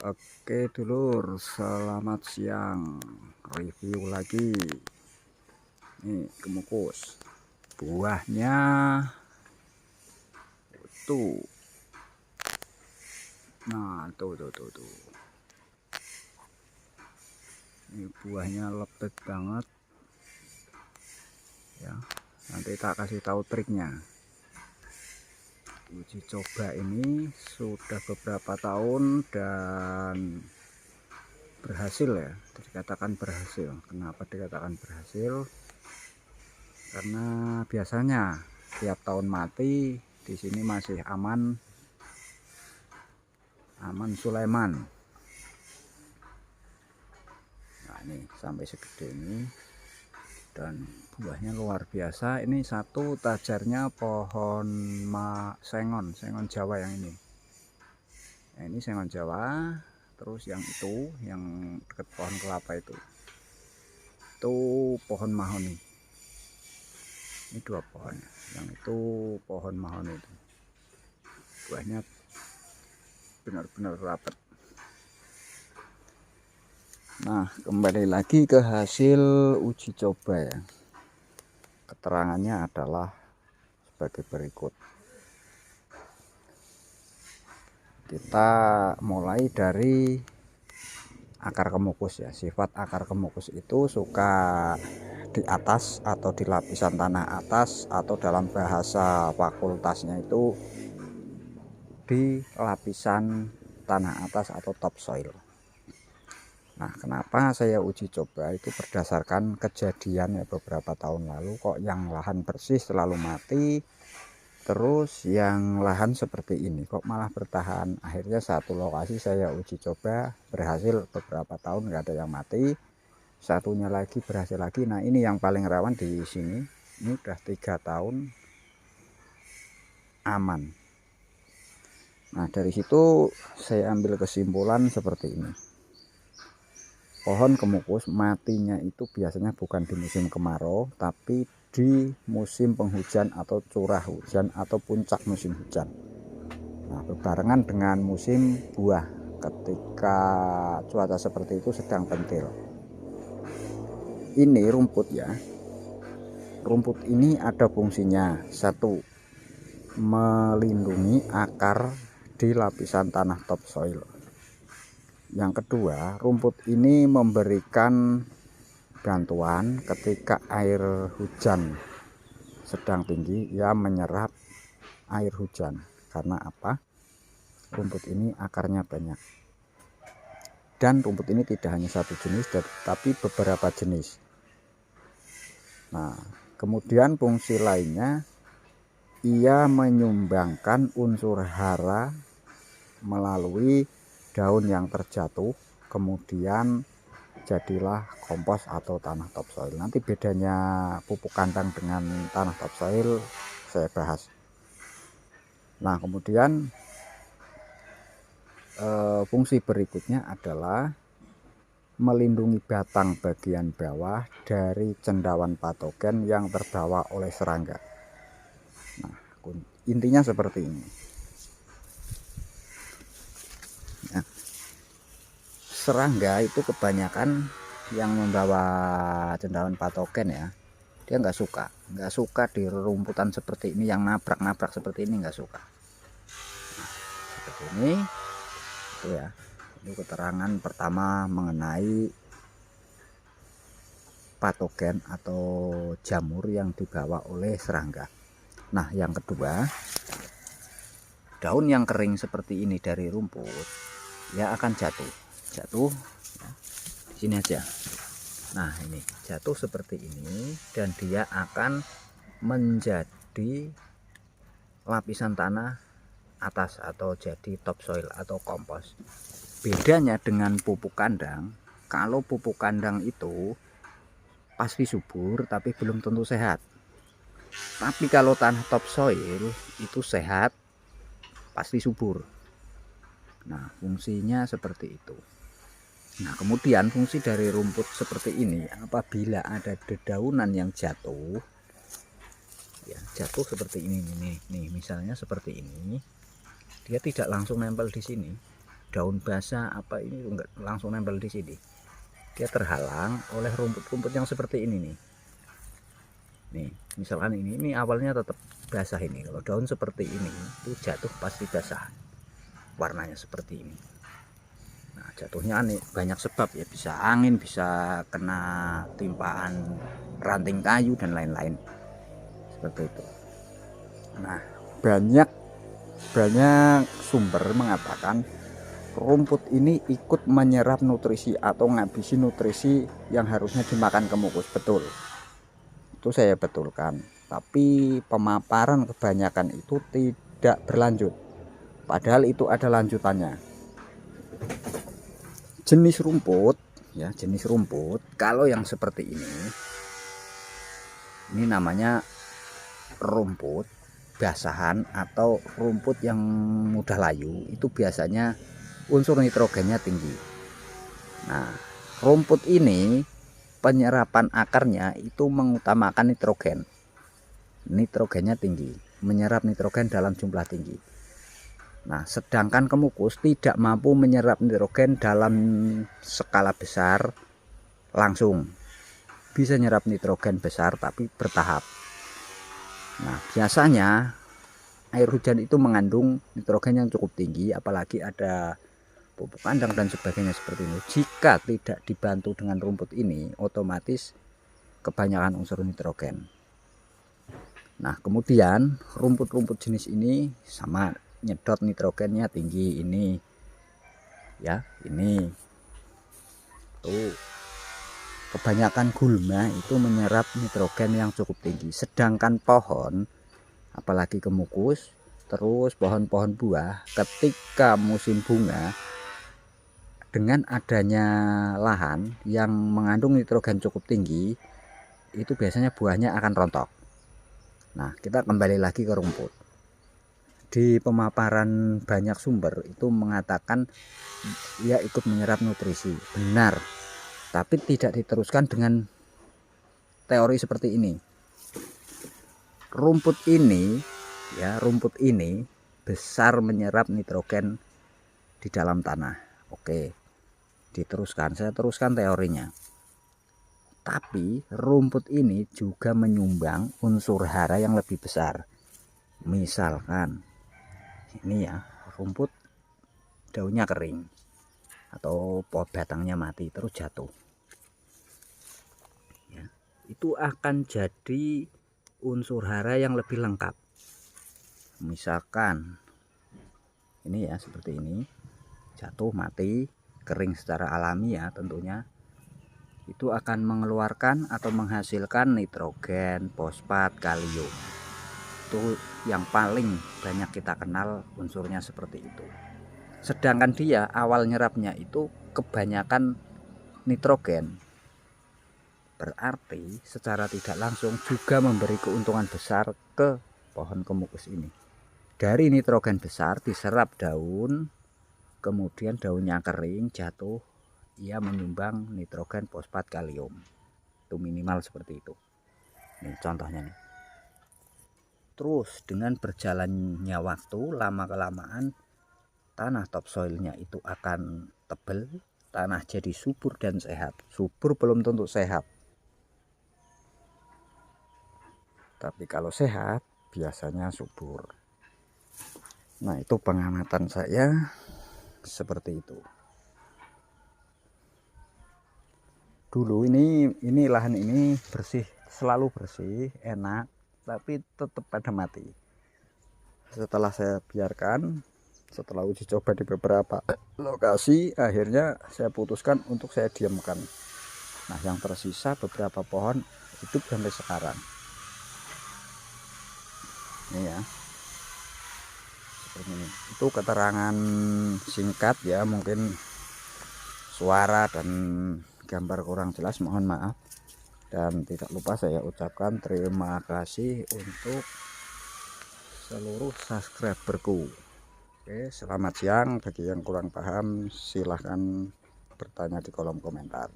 Oke dulur, selamat siang. Review lagi. Nih kemukus. Buahnya tuh. Nah, tuh. Ini buahnya lebat banget. Ya. Nanti tak kasih tahu triknya. Uji coba ini sudah beberapa tahun dan berhasil ya, dikatakan berhasil. Kenapa dikatakan berhasil? Karena biasanya tiap tahun mati, di sini masih aman Sulaiman. Nah ini sampai segede ini, dan buahnya luar biasa. Ini satu tajarnya pohon sengon Jawa yang ini. Nah, ini sengon Jawa. Terus yang itu, yang dekat pohon kelapa itu pohon mahoni. Ini dua pohon. Yang itu pohon mahoni itu. Buahnya benar-benar rapat. Nah, kembali lagi ke hasil uji coba ya. Keterangannya adalah sebagai berikut. Kita mulai dari akar kemukus ya. Sifat akar kemukus itu suka di atas atau di lapisan tanah atas, atau dalam bahasa fakultasnya itu di lapisan tanah atas atau topsoil. Nah, kenapa saya uji coba itu berdasarkan kejadian ya beberapa tahun lalu, kok yang lahan bersih selalu mati, terus yang lahan seperti ini kok malah bertahan. Akhirnya satu lokasi saya uji coba, berhasil beberapa tahun nggak ada yang mati, satunya lagi berhasil lagi. Nah ini yang paling rawan di sini, ini udah 3 tahun aman. Nah dari situ saya ambil kesimpulan seperti ini. Pohon kemukus matinya itu biasanya bukan di musim kemarau, tapi di musim penghujan atau curah hujan atau puncak musim hujan. Nah, berbarengan dengan musim buah, ketika cuaca seperti itu sedang pentil. Ini rumput ya. Rumput ini ada fungsinya. Satu, melindungi akar di lapisan tanah topsoil. Yang kedua, rumput ini memberikan bantuan ketika air hujan sedang tinggi, ia menyerap air hujan. Karena apa? Rumput ini akarnya banyak. Dan rumput ini tidak hanya satu jenis, tapi beberapa jenis. Nah, kemudian fungsi lainnya, ia menyumbangkan unsur hara melalui daun yang terjatuh, kemudian jadilah kompos atau tanah topsoil. Nanti bedanya pupuk kandang dengan tanah topsoil saya bahas. Nah kemudian fungsi berikutnya adalah melindungi batang bagian bawah dari cendawan patogen yang terbawa oleh serangga. Nah intinya seperti ini. Nah, serangga itu kebanyakan yang membawa cendawan patogen ya, dia nggak suka di rumputan seperti ini, yang nabrak seperti ini nggak suka. Nah, seperti ini itu ya. Ini keterangan pertama mengenai patogen atau jamur yang dibawa oleh serangga. Nah yang kedua, daun yang kering seperti ini dari rumput ya akan jatuh ya, di sini aja. Nah ini jatuh seperti ini, dan dia akan menjadi lapisan tanah atas atau jadi topsoil atau kompos. Bedanya dengan pupuk kandang, kalau pupuk kandang itu pasti subur tapi belum tentu sehat. Tapi kalau tanah topsoil itu sehat, pasti subur. Nah fungsinya seperti itu. Nah kemudian fungsi dari rumput seperti ini, apabila ada dedaunan yang jatuh ya, jatuh seperti ini nih misalnya seperti ini, dia tidak langsung nempel di sini, daun basah apa ini enggak langsung nempel di sini. Dia terhalang oleh rumput-rumput yang seperti ini nih. Nih, misalkan ini awalnya tetap basah ini. Kalau daun seperti ini itu jatuh pasti basah. Warnanya seperti ini. Nah, jatuhnya nih banyak sebab ya, bisa angin, bisa kena timpaan ranting kayu dan lain-lain. Seperti itu. Nah, banyak sumber mengatakan rumput ini ikut menyerap nutrisi atau ngabisi nutrisi yang harusnya dimakan kemukus. Betul, itu saya betulkan, tapi pemaparan kebanyakan itu tidak berlanjut, padahal itu ada lanjutannya. Jenis rumput ya, jenis rumput kalau yang seperti ini namanya rumput basahan atau rumput yang mudah layu, itu biasanya unsur nitrogennya tinggi. Nah, rumput ini penyerapan akarnya itu mengutamakan nitrogen. Nitrogennya tinggi, menyerap nitrogen dalam jumlah tinggi. Nah, sedangkan kemukus tidak mampu menyerap nitrogen dalam skala besar langsung. Bisa nyerap nitrogen besar tapi bertahap. Nah, biasanya air hujan itu mengandung nitrogen yang cukup tinggi, apalagi ada pupuk kandang dan sebagainya seperti ini. Jika tidak dibantu dengan rumput ini, otomatis kebanyakan unsur nitrogen. Nah, kemudian rumput-rumput jenis ini sama, nyedot nitrogennya tinggi ini ya, ini tuh kebanyakan gulma itu menyerap nitrogen yang cukup tinggi. Sedangkan pohon, apalagi kemukus, terus pohon-pohon buah, ketika musim bunga, dengan adanya lahan yang mengandung nitrogen cukup tinggi, itu biasanya buahnya akan rontok. Nah, kita kembali lagi ke rumput. Di pemaparan banyak sumber itu mengatakan ia ikut menyerap nutrisi, benar, tapi tidak diteruskan dengan teori seperti ini. Rumput ini ya, rumput ini besar menyerap nitrogen di dalam tanah. Oke, diteruskan, saya teruskan teorinya. Tapi rumput ini juga menyumbang unsur hara yang lebih besar. Misalkan ini ya, rumput daunnya kering atau batangnya mati terus jatuh ya, itu akan jadi unsur hara yang lebih lengkap. Misalkan ini ya, seperti ini, jatuh mati, kering secara alami ya tentunya, itu akan mengeluarkan atau menghasilkan nitrogen, fosfat, kalium. Itu yang paling banyak kita kenal unsurnya seperti itu. Sedangkan dia awal nyerapnya itu kebanyakan nitrogen, berarti secara tidak langsung juga memberi keuntungan besar ke pohon kemukus ini. Dari nitrogen besar diserap daun, kemudian daunnya kering, jatuh, ia menyumbang nitrogen, fosfat, kalium. Itu minimal seperti itu. Ini contohnya nih. Terus dengan berjalannya waktu, lama kelamaan tanah topsoilnya itu akan tebal, tanah jadi subur dan sehat. Subur belum tentu sehat, tapi kalau sehat biasanya subur. Nah, itu pengamatan saya seperti itu. Dulu ini lahan ini bersih, selalu bersih, enak, tapi tetap pada mati. Setelah saya biarkan, setelah uji coba di beberapa lokasi, akhirnya saya putuskan untuk saya diamkan. Nah, yang tersisa beberapa pohon hidup sampai sekarang. Ini ya, seperti ini. Itu keterangan singkat ya, mungkin suara dan gambar kurang jelas, mohon maaf. Dan tidak lupa saya ucapkan terima kasih untuk seluruh subscriberku. Oke, selamat siang. Bagi yang kurang paham silahkan bertanya di kolom komentar.